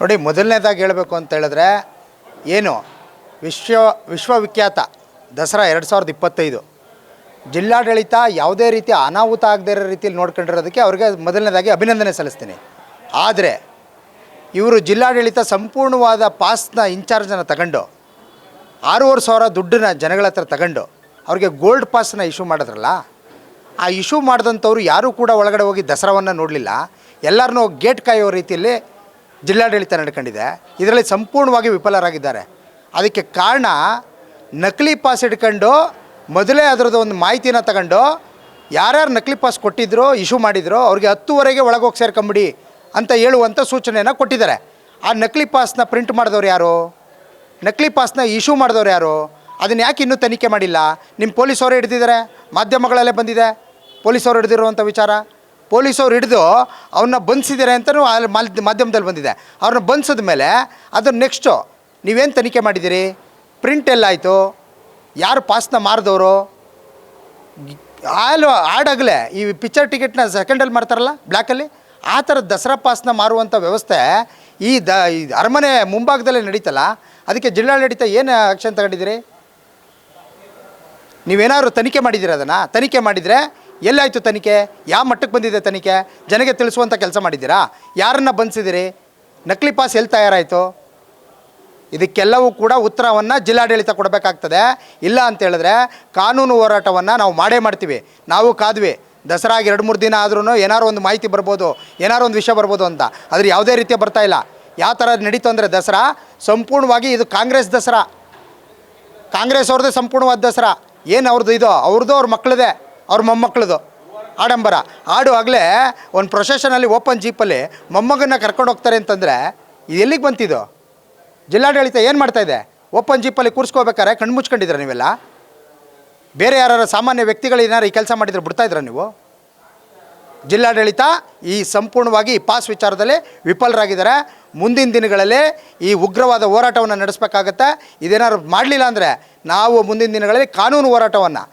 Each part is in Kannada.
ನೋಡಿ, ಮೊದಲನೇದಾಗಿ ಹೇಳಬೇಕು ಅಂತ ಹೇಳಿದ್ರೆ ಏನು ವಿಶ್ವವಿಖ್ಯಾತ ದಸರಾ 2025 ಜಿಲ್ಲಾಡಳಿತ ಯಾವುದೇ ರೀತಿ ಅನಾಹುತ ಆಗದೇ ಇರೋ ರೀತಿಯಲ್ಲಿ ನೋಡ್ಕೊಂಡಿರೋದಕ್ಕೆ ಅವ್ರಿಗೆ ಮೊದಲನೇದಾಗಿ ಅಭಿನಂದನೆ ಸಲ್ಲಿಸ್ತೀನಿ. ಆದರೆ ಇವರು ಜಿಲ್ಲಾಡಳಿತ ಸಂಪೂರ್ಣವಾದ ಪಾಸ್ನ ಇನ್ಚಾರ್ಜನ್ನು ತಗೊಂಡು 6,500 ದುಡ್ಡನ್ನ ಜನಗಳ ಹತ್ರ ತಗೊಂಡು ಅವ್ರಿಗೆ ಗೋಲ್ಡ್ ಪಾಸ್ನ ಇಶ್ಯೂ ಮಾಡಿದ್ರಲ್ಲ, ಆ ಇಶ್ಯೂ ಮಾಡಿದಂಥವ್ರು ಯಾರೂ ಕೂಡ ಒಳಗಡೆ ಹೋಗಿ ದಸರಾವನ್ನು ನೋಡಲಿಲ್ಲ. ಎಲ್ಲರನ್ನೂ ಗೇಟ್ ಕಾಯೋ ರೀತಿಯಲ್ಲಿ ಜಿಲ್ಲಾಡಳಿತ ನಡ್ಕೊಂಡಿದೆ. ಇದರಲ್ಲಿ ಸಂಪೂರ್ಣವಾಗಿ ವಿಫಲರಾಗಿದ್ದಾರೆ. ಅದಕ್ಕೆ ಕಾರಣ ನಕಲಿ ಪಾಸ್ ಇಟ್ಕೊಂಡು ಮೊದಲೇ ಅದರದ್ದು ಒಂದು ಮಾಹಿತಿನ ತಗೊಂಡು ಯಾರ್ಯಾರು ನಕಲಿ ಪಾಸ್ ಕೊಟ್ಟಿದ್ರೋ ಇಶ್ಯೂ ಮಾಡಿದ್ರೋ ಅವ್ರಿಗೆ 10ವರೆಗೆ ಒಳಗೋಗಿ ಸೇರ್ಕೊಂಬಿಡಿ ಅಂತ ಹೇಳುವಂಥ ಸೂಚನೆಯನ್ನು ಕೊಟ್ಟಿದ್ದಾರೆ. ಆ ನಕಲಿ ಪಾಸ್ನ ಪ್ರಿಂಟ್ ಮಾಡಿದವ್ರು ಯಾರು? ನಕಲಿ ಪಾಸ್ನ ಇಶ್ಯೂ ಮಾಡಿದವ್ರು ಯಾರು? ಅದನ್ನು ಯಾಕೆ ಇನ್ನೂ ತನಿಖೆ ಮಾಡಿಲ್ಲ? ನಿಮ್ಮ ಪೊಲೀಸವರು ಹಿಡಿದಿದ್ದಾರೆ, ಮಾಧ್ಯಮಗಳಲ್ಲೇ ಬಂದಿದೆ ಪೊಲೀಸವರು ಹಿಡಿದಿರುವಂಥ ವಿಚಾರ. ಪೊಲೀಸವ್ರು ಹಿಡಿದು ಅವನ್ನ ಬಂಧಿಸಿದ್ದಾರೆ ಅಂತಲೂ ಮಾಧ್ಯಮದಲ್ಲಿ ಬಂದಿದೆ. ಅವ್ರನ್ನ ಬಂಧಿಸಿದ ಮೇಲೆ ಅದನ್ನು ನೆಕ್ಸ್ಟು ನೀವೇನು ತನಿಖೆ ಮಾಡಿದ್ದೀರಿ? ಪ್ರಿಂಟ್ ಎಲ್ಲಾಯಿತು? ಯಾರು ಪಾಸ್ನ ಮಾರಿದವರು? ಆಡಾಗಲೇ ಈ ಪಿಕ್ಚರ್ ಟಿಕೆಟ್ನ ಸೆಕೆಂಡಲ್ಲಿ ಮಾರ್ತಾರಲ್ಲ ಬ್ಲ್ಯಾಕಲ್ಲಿ, ಆ ಥರ ದಸರಾ ಪಾಸ್ನ ಮಾರುವಂಥ ವ್ಯವಸ್ಥೆ ಈ ಅರಮನೆ ಮುಂಭಾಗದಲ್ಲೇ ನಡೀತಲ್ಲ. ಅದಕ್ಕೆ ಜಿಲ್ಲಾಡಳಿತ ಏನು ಆ್ಯಕ್ಷನ್ ತಗೊಂಡಿದ್ದೀರಿ? ನೀವೇನಾದ್ರು ತನಿಖೆ ಮಾಡಿದ್ದೀರಿ? ಅದನ್ನು ತನಿಖೆ ಮಾಡಿದರೆ ಎಲ್ಲಾಯಿತು ತನಿಖೆ? ಯಾವ ಮಟ್ಟಕ್ಕೆ ಬಂದಿದೆ ತನಿಖೆ? ಜನಕ್ಕೆ ತಿಳಿಸುವಂಥ ಕೆಲಸ ಮಾಡಿದ್ದೀರಾ? ಯಾರನ್ನು ಬಂಧಿಸಿದಿರಿ? ನಕಲಿ ಪಾಸ್ ಎಲ್ಲಿ ತಯಾರಾಯಿತು? ಇದಕ್ಕೆಲ್ಲವೂ ಕೂಡ ಉತ್ತರವನ್ನು ಜಿಲ್ಲಾಡಳಿತ ಕೊಡಬೇಕಾಗ್ತದೆ. ಇಲ್ಲ ಅಂತ ಹೇಳಿದ್ರೆ ಕಾನೂನು ಹೋರಾಟವನ್ನು ನಾವು ಮಾಡೇ ಮಾಡ್ತೀವಿ. ನಾವು ಕಾದ್ವಿ, ದಸರಾಗೆ 2-3 ದಿನ ಆದ್ರೂ ಏನಾರು ಒಂದು ಮಾಹಿತಿ ಬರ್ಬೋದು, ಏನಾರು ಒಂದು ವಿಷಯ ಬರ್ಬೋದು ಅಂತ. ಆದರೆ ಯಾವುದೇ ರೀತಿಯ ಬರ್ತಾಯಿಲ್ಲ. ಯಾವ ಥರ ನಡೀತು ಅಂದರೆ ದಸರಾ ಸಂಪೂರ್ಣವಾಗಿ ಇದು ಕಾಂಗ್ರೆಸ್ ದಸರಾ, ಕಾಂಗ್ರೆಸ್ ಅವ್ರದ್ದೇ ಸಂಪೂರ್ಣವಾದ ದಸರಾ. ಏನು ಅವ್ರದ್ದು ಇದು? ಅವ್ರದ್ದು ಅವ್ರ ಮಕ್ಕಳದೇ, ಅವ್ರ ಮೊಮ್ಮಕ್ಕಳದು ಆಡಂಬರ. ಆಗಲೇ ಒಂದು ಪ್ರೊಸೆಷನಲ್ಲಿ ಓಪನ್ ಜೀಪಲ್ಲಿ ಮೊಮ್ಮಗನ್ನ ಕರ್ಕೊಂಡು ಹೋಗ್ತಾರೆ ಅಂತಂದರೆ ಇದು ಎಲ್ಲಿಗೆ ಬಂತಿದ್ದು? ಜಿಲ್ಲಾಡಳಿತ ಏನು ಮಾಡ್ತಾಯಿದೆ? ಓಪನ್ ಜೀಪಲ್ಲಿ ಕೂರಿಸ್ಕೋಬೇಕಾರೆ ಕಣ್ಣು ಮುಚ್ಕೊಂಡಿದ್ದೀರ ನೀವೆಲ್ಲ? ಬೇರೆ ಯಾರು ಸಾಮಾನ್ಯ ವ್ಯಕ್ತಿಗಳು ಏನಾರು ಈ ಕೆಲಸ ಮಾಡಿದರೆ ಬಿಡ್ತಾಯಿದ್ರ ನೀವು? ಜಿಲ್ಲಾಡಳಿತ ಈ ಸಂಪೂರ್ಣವಾಗಿ ಈ ಪಾಸ್ ವಿಚಾರದಲ್ಲಿ ವಿಫಲರಾಗಿದ್ದಾರೆ. ಮುಂದಿನ ದಿನಗಳಲ್ಲಿ ಈ ಉಗ್ರವಾದ ಹೋರಾಟವನ್ನು ನಡೆಸಬೇಕಾಗತ್ತೆ. ಇದೇನಾದ್ರು ಮಾಡಲಿಲ್ಲ ಅಂದರೆ ನಾವು ಮುಂದಿನ ದಿನಗಳಲ್ಲಿ ಕಾನೂನು ಹೋರಾಟವನ್ನು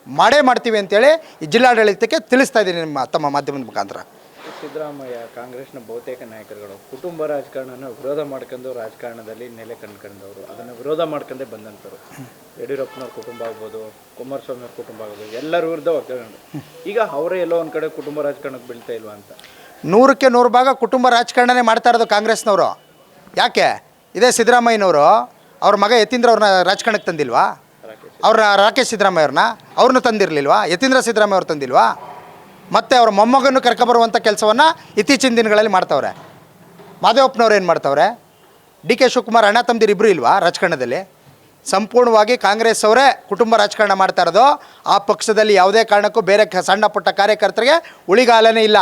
ಮಾಡೇ ಮಾಡ್ತೀವಿ ಅಂತೇಳಿ ಈ ಜಿಲ್ಲಾಡಳಿತಕ್ಕೆ ತಿಳಿಸ್ತಾ ಇದ್ದೀನಿ ತಮ್ಮ ಮಾಧ್ಯಮದ ಮುಖಾಂತರ. ಸಿದ್ದರಾಮಯ್ಯ ಕಾಂಗ್ರೆಸ್ನ ಬಹುತೇಕ ನಾಯಕರುಗಳು ಕುಟುಂಬ ರಾಜಕಾರಣನ ವಿರೋಧ ಮಾಡ್ಕೊಂಡು ರಾಜಕಾರಣದಲ್ಲಿ ನೆಲೆ ಕಂಡುಕೊಂಡವರು, ಅದನ್ನು ವಿರೋಧ ಮಾಡ್ಕೊಂಡೇ ಬಂದಂಥವ್ರು. ಯಡಿಯೂರಪ್ಪನವ್ರ ಕುಟುಂಬ ಆಗ್ಬೋದು, ಕುಮಾರಸ್ವಾಮಿ ಅವ್ರ ಕುಟುಂಬ ಆಗ್ಬೋದು, ಎಲ್ಲರ ವಿರುದ್ಧ ಒಗ್ಗರಣೆ. ಈಗ ಅವರೇ ಎಲ್ಲೋ ಒಂದು ಕಡೆ ಕುಟುಂಬ ರಾಜಕಾರಣಕ್ಕೆ ಬೀಳ್ತಾ ಇಲ್ವಾ ಅಂತ 100ಕ್ಕೆ 100 ಭಾಗ ಕುಟುಂಬ ರಾಜಕಾರಣನೇ ಮಾಡ್ತಾ ಇರೋದು ಕಾಂಗ್ರೆಸ್ನವರು. ಯಾಕೆ? ಇದೇ ಸಿದ್ದರಾಮಯ್ಯನವರು ಅವ್ರ ಮಗ ಯತೀಂದ್ರ ಅವ್ರನ್ನ ರಾಜಕಾರಣಕ್ಕೆ ತಂದಿಲ್ವಾ? ರಾಕೇಶ್ ಸಿದ್ದರಾಮಯ್ಯ ಅವ್ರನ್ನ ತಂದಿರಲಿಲ್ವಾ? ಯತೀಂದ್ರ ಸಿದ್ದರಾಮಯ್ಯ ಅವ್ರು ತಂದಿಲ್ವಾ? ಮತ್ತು ಅವ್ರ ಮೊಮ್ಮಗನ್ನು ಕರ್ಕೊಬರುವಂಥ ಕೆಲಸವನ್ನು ಇತ್ತೀಚಿನ ದಿನಗಳಲ್ಲಿ ಮಾಡ್ತವ್ರೆ. ಮಾದೇವಪ್ಪನವ್ರು ಏನು ಮಾಡ್ತವ್ರೆ? ಡಿ ಕೆ ಶಿವಕುಮಾರ್ ಅಣ್ಣ ತಮ್ಮದಿರು ಇಬ್ಬರು ಇಲ್ವಾ ರಾಜಕಾರಣದಲ್ಲಿ? ಸಂಪೂರ್ಣವಾಗಿ ಕಾಂಗ್ರೆಸ್ ಅವರೇ ಕುಟುಂಬ ರಾಜಕಾರಣ ಮಾಡ್ತಾ ಇರೋದು. ಆ ಪಕ್ಷದಲ್ಲಿ ಯಾವುದೇ ಕಾರಣಕ್ಕೂ ಬೇರೆ ಸಣ್ಣ ಪುಟ್ಟ ಕಾರ್ಯಕರ್ತರಿಗೆ ಉಳಿಗಾಲನೇ ಇಲ್ಲ.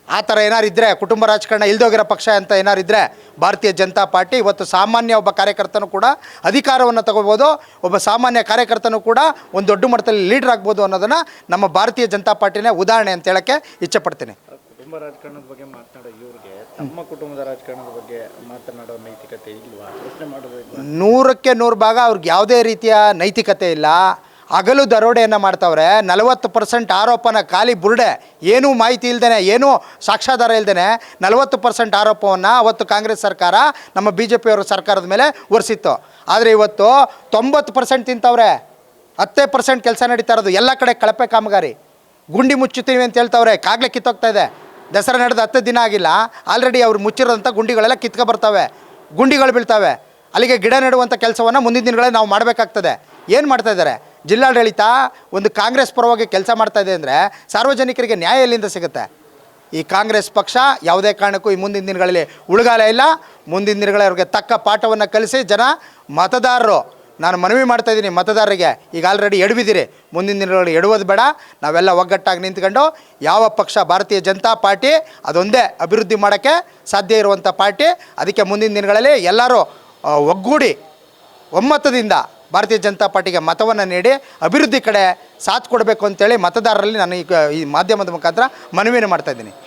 ಆ ಥರ ಏನಾರು ಇದ್ದರೆ, ಕುಟುಂಬ ರಾಜಕಾರಣ ಇಲ್ದೋಗಿರೋ ಪಕ್ಷ ಅಂತ ಏನಾರು ಇದ್ದರೆ ಭಾರತೀಯ ಜನತಾ ಪಾರ್ಟಿ ಇವತ್ತು ಸಾಮಾನ್ಯ ಒಬ್ಬ ಕಾರ್ಯಕರ್ತನೂ ಕೂಡ ಅಧಿಕಾರವನ್ನು ತಗೋಬೋದು, ಒಬ್ಬ ಸಾಮಾನ್ಯ ಕಾರ್ಯಕರ್ತನೂ ಕೂಡ ಒಂದು ದೊಡ್ಡ ಮಟ್ಟದಲ್ಲಿ ಲೀಡರ್ ಆಗ್ಬೋದು ಅನ್ನೋದನ್ನು ನಮ್ಮ ಭಾರತೀಯ ಜನತಾ ಪಾರ್ಟಿನೇ ಉದಾಹರಣೆ ಅಂತ ಹೇಳೋಕ್ಕೆ ಇಚ್ಛೆಪಡ್ತೀನಿ. ಕುಟುಂಬ ರಾಜಕಾರಣದ ಬಗ್ಗೆ ಮಾತನಾಡೋ ಇವ್ರಿಗೆ ತಮ್ಮ ಕುಟುಂಬದ ರಾಜಕಾರಣದ ಬಗ್ಗೆ ಮಾತನಾಡೋ ನೈತಿಕತೆ ಇಲ್ವಾ? ಪ್ರಶ್ನೆ ಮಾಡೋದು 100ಕ್ಕೆ 100 ಭಾಗ ಅವ್ರಿಗೆ ಯಾವುದೇ ರೀತಿಯ ನೈತಿಕತೆ ಇಲ್ಲ. ಹಗಲು ದರೋಡೆಯನ್ನು ಮಾಡ್ತವ್ರೆ. 40% ಆರೋಪನ ಖಾಲಿ ಬುರುಡೆ, ಏನೂ ಮಾಹಿತಿ ಇಲ್ದೇ, ಏನೂ ಸಾಕ್ಷ್ಯಾಧಾರ ಇಲ್ದೇ 40% ಆರೋಪವನ್ನು ಅವತ್ತು ಕಾಂಗ್ರೆಸ್ ಸರ್ಕಾರ ನಮ್ಮ BJP ಸರ್ಕಾರದ ಮೇಲೆ ಹೊರಿಸಿತ್ತು. ಆದರೆ ಇವತ್ತು 90% ತಿಂತವ್ರೆ. 10% ಕೆಲಸ ನಡೀತಾ ಇರೋದು. ಎಲ್ಲ ಕಡೆ ಕಳಪೆ ಕಾಮಗಾರಿ, ಗುಂಡಿ ಮುಚ್ಚುತ್ತೀವಿ ಅಂತ ಹೇಳ್ತವ್ರೆ. ಕಾಗಲೇ ಕಿತ್ತೋಗ್ತಾ ಇದೆ. ದಸರಾ ನಡೆದ 10 ದಿನ ಆಗಿಲ್ಲ, ಆಲ್ರೆಡಿ ಅವ್ರು ಮುಚ್ಚಿರೋಂಥ ಗುಂಡಿಗಳೆಲ್ಲ ಕಿತ್ಕೊ ಬರ್ತವೆ, ಗುಂಡಿಗಳು ಬೀಳ್ತವೆ. ಅಲ್ಲಿಗೆ ಗಿಡ ನೆಡುವಂಥ ಕೆಲಸವನ್ನು ಮುಂದಿನ ದಿನಗಳಲ್ಲಿ ನಾವು ಮಾಡಬೇಕಾಗ್ತದೆ. ಏನು ಮಾಡ್ತಾ ಇದ್ದಾರೆ? ಜಿಲ್ಲಾಡಳಿತ ಒಂದು ಕಾಂಗ್ರೆಸ್ ಪರವಾಗಿ ಕೆಲಸ ಮಾಡ್ತಾ ಇದೆ ಅಂದರೆ ಸಾರ್ವಜನಿಕರಿಗೆ ನ್ಯಾಯ ಎಲ್ಲಿಂದ ಸಿಗುತ್ತೆ? ಈ ಕಾಂಗ್ರೆಸ್ ಪಕ್ಷ ಯಾವುದೇ ಕಾರಣಕ್ಕೂ ಈ ಮುಂದಿನ ದಿನಗಳಲ್ಲಿ ಉಳುಗಾಲ ಇಲ್ಲ. ಮುಂದಿನ ದಿನಗಳಲ್ಲಿ ಅವ್ರಿಗೆ ತಕ್ಕ ಪಾಠವನ್ನು ಕಲಿಸಿ ಜನ ಮತದಾರರು, ನಾನು ಮನವಿ ಮಾಡ್ತಾಯಿದ್ದೀನಿ ಮತದಾರರಿಗೆ, ಈಗ ಆಲ್ರೆಡಿ ಎಡವಿದ್ದೀರಿ, ಮುಂದಿನ ದಿನಗಳಲ್ಲಿ ಎಡುವುದು ಬೇಡ. ನಾವೆಲ್ಲ ಒಗ್ಗಟ್ಟಾಗಿ ನಿಂತ್ಕೊಂಡು ಯಾವ ಪಕ್ಷ ಭಾರತೀಯ ಜನತಾ ಪಾರ್ಟಿ ಅದೊಂದೇ ಅಭಿವೃದ್ಧಿ ಮಾಡೋಕ್ಕೆ ಸಾಧ್ಯ ಇರುವಂಥ ಪಾರ್ಟಿ. ಅದಕ್ಕೆ ಮುಂದಿನ ದಿನಗಳಲ್ಲಿ ಎಲ್ಲರೂ ಒಗ್ಗೂಡಿ ಒಮ್ಮತದಿಂದ ಭಾರತೀಯ ಜನತಾ ಪಾರ್ಟಿಗೆ ಮತವನ್ನು ನೀಡಿ ಅಭಿವೃದ್ಧಿ ಕಡೆ ಸಾಥ್ ಕೊಡಬೇಕು ಅಂತೇಳಿ ಮತದಾರರಲ್ಲಿ ನಾನು ಈ ಮಾಧ್ಯಮದ ಮುಖಾಂತರ ಮನವಿಯನ್ನು ಮಾಡ್ತಾಯಿದ್ದೀನಿ.